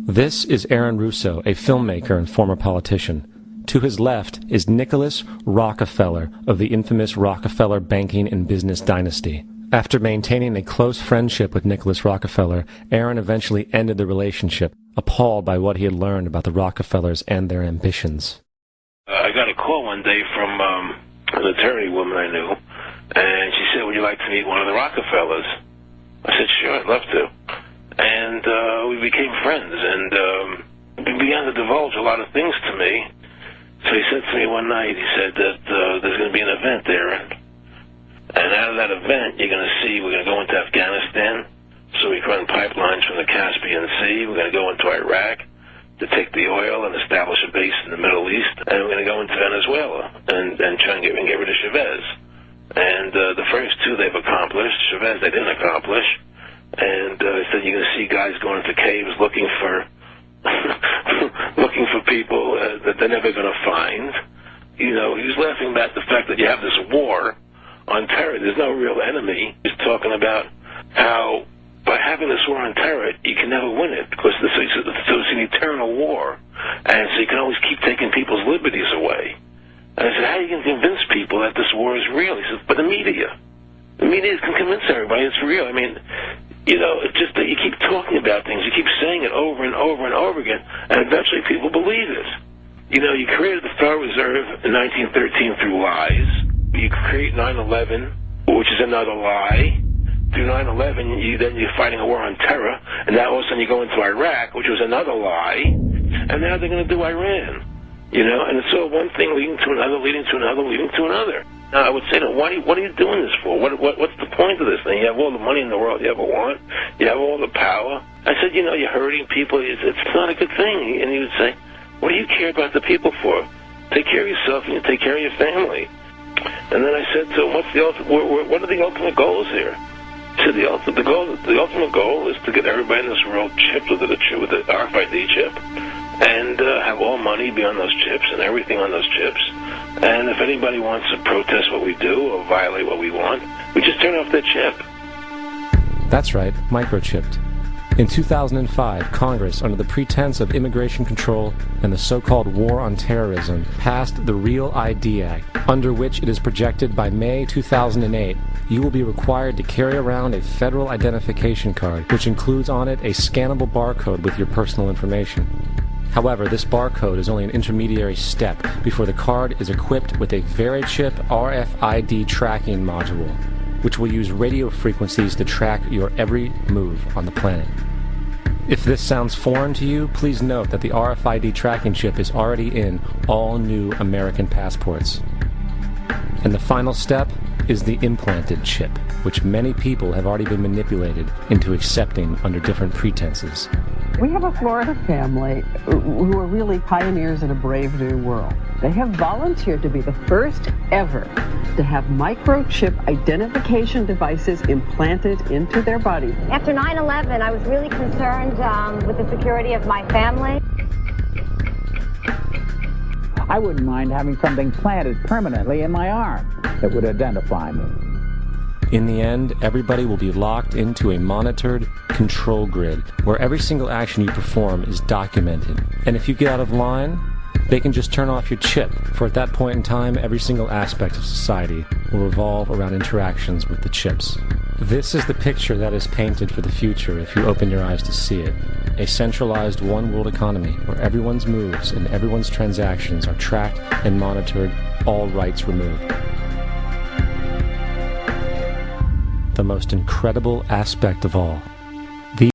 This is Aaron Russo, a filmmaker and former politician. To his left is Nicholas Rockefeller of the infamous Rockefeller banking and business dynasty. After maintaining a close friendship with Nicholas Rockefeller, Aaron eventually ended the relationship, appalled by what he had learned about the Rockefellers and their ambitions. I got a call one day from an attorney woman I knew, and she said, "Would you like to meet one of the Rockefellers?" I said, "Sure, I'd love to." And we became friends, and he began to divulge a lot of things to me. So he said to me one night, he said that there's going to be an event there, and out of that event, you're going to see we're going to go into Afghanistan, so we can run pipelines from the Caspian Sea. We're going to go into Iraq to take the oil and establish a base in the Middle East, and we're going to go into Venezuela and try and get rid of Chavez. And the first two they've accomplished. Chavez they didn't accomplish. And he said you're going to see guys going into caves looking for looking for people that they're never going to find. You know, he was laughing about the fact that you have this war on terror. There's no real enemy. He's talking about how by having this war on terror, you can never win it because it's an eternal war, and so you can always keep taking people's liberties away. And I said, how are you going to convince people that this war is real? He said, but the media can convince everybody it's real. I mean, you know, it's just that you keep talking about things, you keep saying it over and over and over again, and eventually people believe it. You know, you created the Federal Reserve in 1913 through lies. You create 9/11, which is another lie. Through 9/11, you're fighting a war on terror, and now all of a sudden you go into Iraq, which was another lie, and now they're going to do Iran. You know, and it's all one thing leading to another, leading to another, leading to another. Now, I would say to them, what are you doing this for? What's the point of this thing? You have all the money in the world you ever want. You have all the power. I said, you know, you're hurting people. It's not a good thing. And he would say, what do you care about the people for? Take care of yourself and you take care of your family. And then I said to him, what are the ultimate goals here? He said, the ultimate goal is to get everybody in this world chipped with the RFID chip, and have all money be on those chips and everything on those chips. And if anybody wants to protest what we do or violate what we want, we just turn off their chip. That's right, microchipped. In 2005, Congress, under the pretense of immigration control and the so-called war on terrorism, passed the REAL ID Act, under which it is projected by May 2008, you will be required to carry around a federal identification card, which includes on it a scannable barcode with your personal information. However, this barcode is only an intermediary step before the card is equipped with a Verichip RFID tracking module, which will use radio frequencies to track your every move on the planet. If this sounds foreign to you, please note that the RFID tracking chip is already in all new American passports. And the final step is the implanted chip, which many people have already been manipulated into accepting under different pretenses. We have a Florida family who are really pioneers in a brave new world. They have volunteered to be the first ever to have microchip identification devices implanted into their body. After 9/11, I was really concerned with the security of my family. I wouldn't mind having something planted permanently in my arm that would identify me. In the end, everybody will be locked into a monitored control grid where every single action you perform is documented. And if you get out of line, they can just turn off your chip, for at that point in time, every single aspect of society will revolve around interactions with the chips. This is the picture that is painted for the future if you open your eyes to see it. A centralized one-world economy where everyone's moves and everyone's transactions are tracked and monitored, all rights removed. The most incredible aspect of all